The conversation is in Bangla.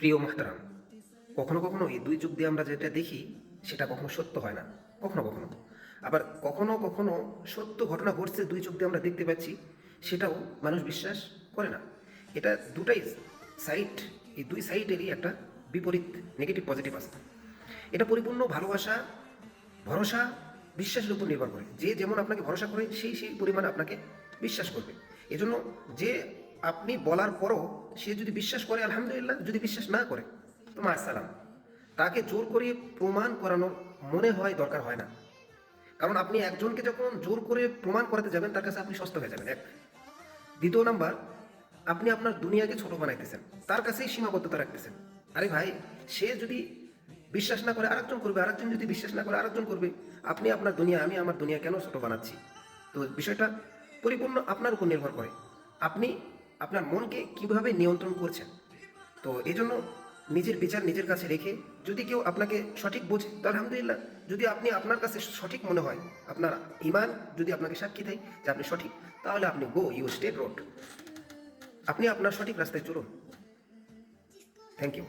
প্রিয় মোহতারাম, কখনো কখনো এই দুই চোখ দিয়ে আমরা যেটা দেখি সেটা কখনো সত্য হয় না, কখনো কখনো। আবার কখনো কখনো সত্য ঘটনা ঘটছে, দুই চোখ দিয়ে আমরা দেখতে পাচ্ছি, সেটাও মানুষ বিশ্বাস করে না। এটা দুটাই সাইড, এই দুই সাইডেরই একটা বিপরীত, নেগেটিভ পজিটিভ আছে। এটা পরিপূর্ণ ভালোবাসা, ভরসা, বিশ্বাসের উপর নির্ভর করে। যে যেমন আপনাকে ভরসা করে সেই সেই পরিমাণে আপনাকে বিশ্বাস করবে। এজন্য যে আপনি বলার পরও সে যদি বিশ্বাস করে আলহামদুলিল্লাহ, যদি বিশ্বাস না করে তো মাসালাম। তাকে জোর করে প্রমাণ করানোর মনে হয় দরকার হয় না। কারণ আপনি একজনকে যখন জোর করে প্রমাণ করাতে যাবেন তার কাছে আপনি সস্তা হয়ে যাবেন, এক। দ্বিতীয় নাম্বার, আপনি আপনার দুনিয়াকে ছোট বানাইতেছেন, তার কাছেই সীমাবদ্ধতা রাখতেছেন। আরে ভাই, সে যদি বিশ্বাস না করে আরেকজন করবে, আরেকজন যদি বিশ্বাস না করে আরেকজন করবে। আপনি আপনার দুনিয়া, আমি আমার দুনিয়া কেন ছোট বানাচ্ছি? তো বিষয়টা পরিপূর্ণ আপনার উপর নির্ভর করে, আপনি আপনার মনকে কিভাবে নিয়ন্ত্রণ করছেন। তো এই জন্য নিজের বিচার নিজের কাছে রেখে, যদি কেউ আপনাকে সঠিক বোঝে তো আলহামদুলিল্লাহ। যদি আপনি আপনার কাছে সঠিক মনে হয়, আপনার ইমান যদি আপনাকে সাক্ষী দেয় যে আপনি সঠিক, তাহলে আপনি গো ইউ স্টেট রোড, আপনি আপনার সঠিক রাস্তায় চলুন। Thank you.